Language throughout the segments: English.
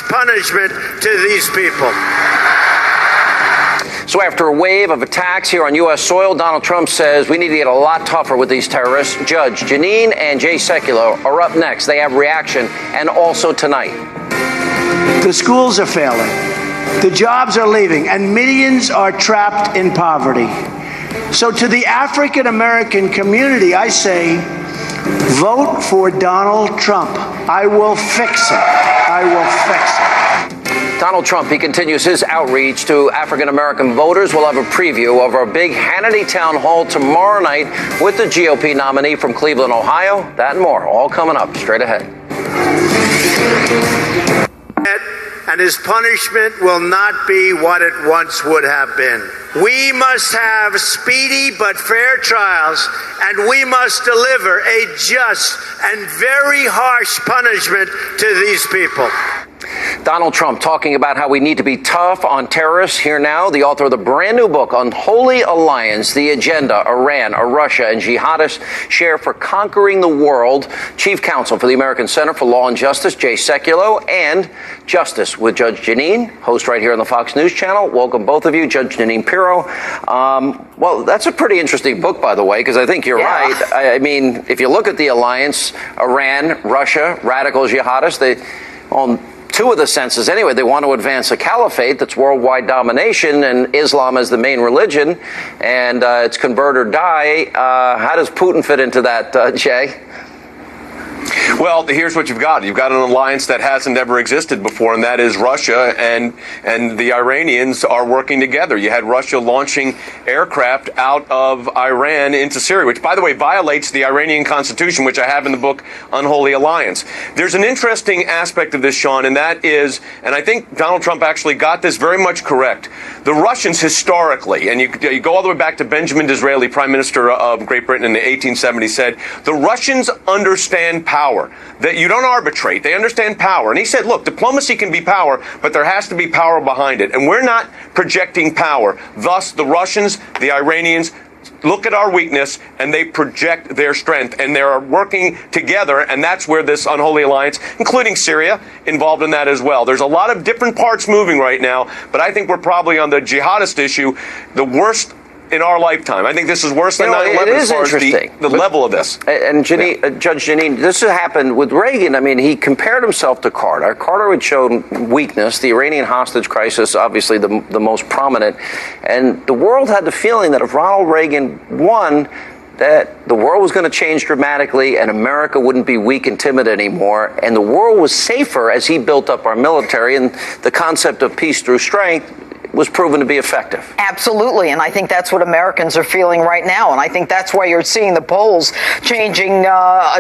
punishment to these people. So after a wave of attacks here on U.S. soil, Donald Trump says we need to get a lot tougher with these terrorists. Judge Janine and Jay Sekulow are up next. They have reaction, and also tonight. The schools are failing. The jobs are leaving, and millions are trapped in poverty. So to the African American community, I say, vote for Donald Trump. I will fix it. I will fix it. Donald Trump, he continues his outreach to African-American voters. We'll have a preview of our big Hannity town hall tomorrow night with the GOP nominee from Cleveland, Ohio. That and more, all coming up straight ahead. And his punishment will not be what it once would have been. We must have speedy but fair trials, and we must deliver a just and very harsh punishment to these people. Donald Trump talking about how we need to be tough on terrorists. Here now, the author of the brand new book, Unholy Alliance, The Agenda Iran, Russia, and Jihadists Share for Conquering the World. Chief Counsel for the American Center for Law and Justice, Jay Sekulow, and Justice with Judge Janine, host right here on the Fox News Channel. Welcome, both of you. Judge Janine Pirro. Well, that's a pretty interesting book, by the way, because I think you're right. I mean, if you look at the alliance, Iran, Russia, radical jihadists, they on two of the senses anyway, they want to advance a caliphate that's worldwide domination and Islam as the main religion, and it's convert or die. How does Putin fit into that, Jay? Well, here's what you've got. You've got an alliance that hasn't ever existed before, and that is Russia and the Iranians are working together. You had Russia launching aircraft out of Iran into Syria, which, by the way, violates the Iranian constitution, which I have in the book Unholy Alliance. There's an interesting aspect of this, Sean, and that is, and I think Donald Trump actually got this very much correct, the Russians historically, and you go all the way back to Benjamin Disraeli, Prime Minister of Great Britain in the 1870s, said, the Russians understand power, that you don't arbitrate. They understand power. And he said, look, diplomacy can be power, but there has to be power behind it. And we're not projecting power. Thus, the Russians, the Iranians, look at our weakness and they project their strength, and they're working together, and that's where this unholy alliance, including Syria, involved in that as well. There's a lot of different parts moving right now, but I think we're probably on the jihadist issue, the worst in our lifetime. I think this is worse than 9/11 as far as the level of this. And Janine, Judge Janine, this happened with Reagan. I mean, he compared himself to Carter. Carter had shown weakness. The Iranian hostage crisis, obviously the most prominent. And the world had the feeling that if Ronald Reagan won, that the world was going to change dramatically and America wouldn't be weak and timid anymore. And the world was safer as he built up our military. And the concept of peace through strength was proven to be effective. Absolutely, and I think that's what Americans are feeling right now, and I think that's why you're seeing the polls changing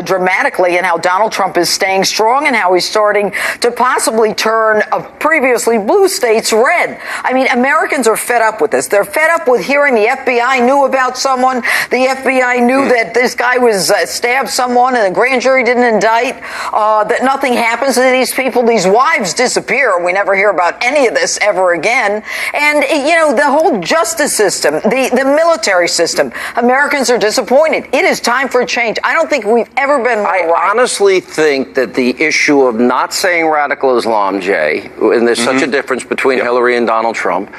dramatically, and how Donald Trump is staying strong, and how he's starting to possibly turn previously blue states red. I mean, Americans are fed up with this. They're fed up with hearing the FBI knew about someone, the FBI knew that this guy was stabbed someone, and the grand jury didn't indict, that nothing happens to these people. These wives disappear. We never hear about any of this ever again. And, you know, the whole justice system, the military system, Americans are disappointed. It is time for a change. I don't think we've ever been more right. Honestly think that the issue of not saying radical Islam, Jay, and there's such a difference between Hillary and Donald Trump,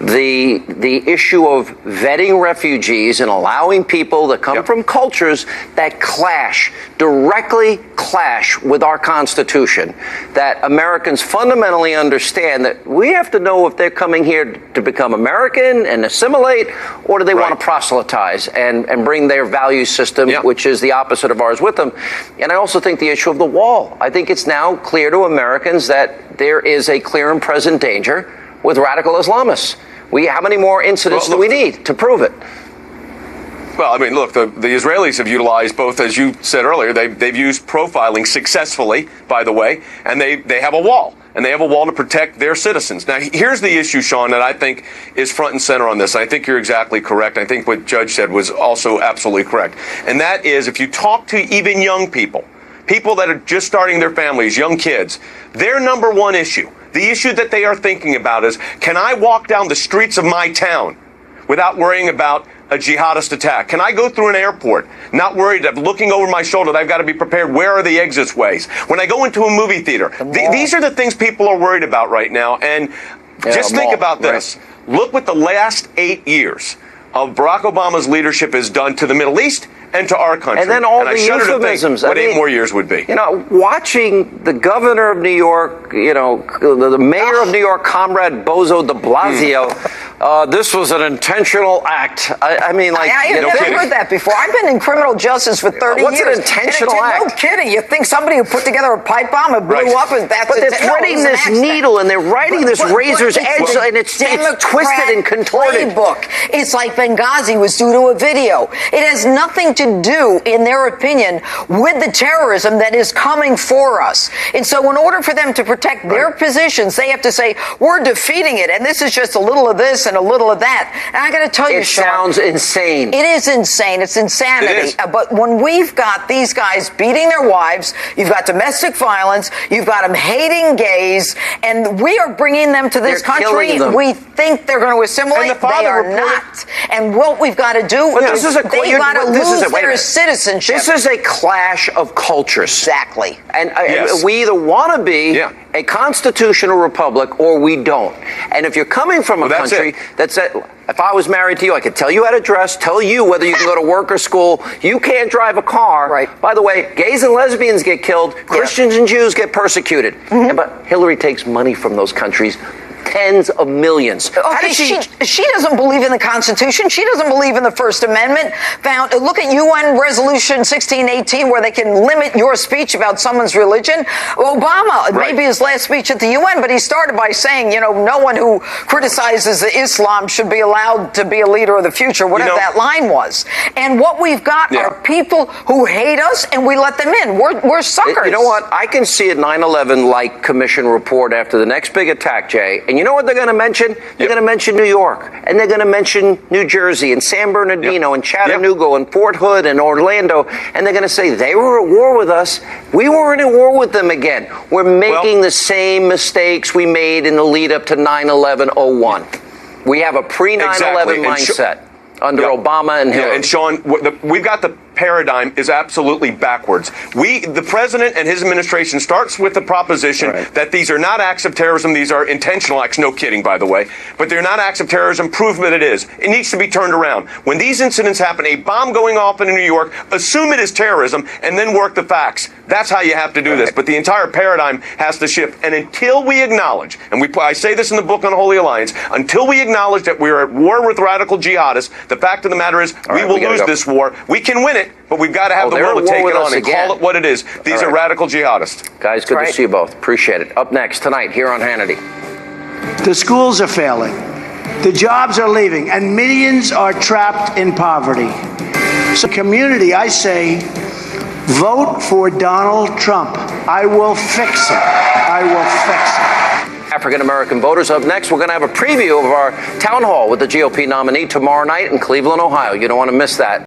the issue of vetting refugees and allowing people that come from cultures that directly clash with our Constitution, that Americans fundamentally understand that we have to know if they're coming here to become American and assimilate, or do they want to proselytize and bring their value system, which is the opposite of ours, with them. And I also think the issue of the wall. I think it's now clear to Americans that there is a clear and present danger with radical Islamists. How many more incidents do we need to prove it? Well, I mean, look, the Israelis have utilized both, as you said earlier, they've used profiling successfully, by the way, and they have a wall. And they have a wall to protect their citizens. Now, here's the issue, Sean, that I think is front and center on this. I think you're exactly correct. I think what Judge said was also absolutely correct. And that is, if you talk to even young people that are just starting their families, young kids, their number one issue, the issue that they are thinking about is, can I walk down the streets of my town without worrying about a jihadist attack? Can I go through an airport not worried of looking over my shoulder that I've got to be prepared? Where are the exit ways? When I go into a movie theater, these are the things people are worried about right now. And just think about this. Right. Look what the last 8 years of Barack Obama's leadership has done to the Middle East and to our country. And then all the euphemisms. What 8 more years would be. You know, watching the governor of New York, you know, the mayor of New York, Comrade Bozo de Blasio, this was an intentional act. I mean, like, I've never heard that before. I've been in criminal justice for 30 What's years. What's an intentional act? No kidding. You think somebody who put together a pipe bomb and blew up, and that's But they're threading this needle and they're writing this razor's edge, and it's twisted and contorted. Playbook. It's like Benghazi was due to a video. It has nothing to do, in their opinion, with the terrorism that is coming for us. And so in order for them to protect their positions, they have to say, we're defeating it, and this is just a little of this and a little of that. And I got to tell you, Sean, sounds insane. It is insane. It's insanity. It is. But when we've got these guys beating their wives, you've got domestic violence, you've got them hating gays, and we are bringing them to this country. We think they're going to assimilate. They are not. And what we've got to do is they've got to lose their citizenship. This is a clash of cultures. Exactly. And we either want to be a constitutional republic or we don't. And if you're coming from a country that said, if I was married to you, I could tell you how to dress, tell you whether you can go to work or school. You can't drive a car. Right. By the way, gays and lesbians get killed. Christians and Jews get persecuted. But Hillary takes money from those countries. Tens of millions. Okay, she doesn't believe in the Constitution. She doesn't believe in the First Amendment. Look at UN Resolution 1618, where they can limit your speech about someone's religion. Obama, maybe his last speech at the UN, but he started by saying, you know, no one who criticizes Islam should be allowed to be a leader of the future, whatever that line was. And what we've got are people who hate us, and we let them in. We're suckers. You know what? I can see a 9/11-like commission report after the next big attack, Jay. And you know what they're going to mention? They're going to mention New York, and they're going to mention New Jersey, and San Bernardino, and Chattanooga, and Fort Hood, and Orlando, and they're going to say they were at war with us. We weren't at war with them again. We're making the same mistakes we made in the lead up to 9/11-01. We have a pre-9/11 mindset under Obama and Hillary. And Sean, we've got the paradigm is absolutely backwards. The president and his administration starts with the proposition that these are not acts of terrorism. These are intentional acts. No kidding, by the way. But they're not acts of terrorism. Prove that it is. It needs to be turned around. When these incidents happen, a bomb going off in New York, assume it is terrorism and then work the facts. That's how you have to do this. But the entire paradigm has to shift. And until we acknowledge, and I say this in the book on Holy Alliance, until we acknowledge that we're at war with radical jihadists, the fact of the matter is we will lose this war. We can win it, but we've got to have the will to take it on and call it what it is. These are radical jihadists. Guys, good to see you both. Appreciate it. Up next tonight here on Hannity. The schools are failing. The jobs are leaving, and millions are trapped in poverty. So, community, I say, vote for Donald Trump. I will fix it. I will fix it. African-American voters. Up next, we're going to have a preview of our town hall with the GOP nominee tomorrow night in Cleveland, Ohio. You don't want to miss that.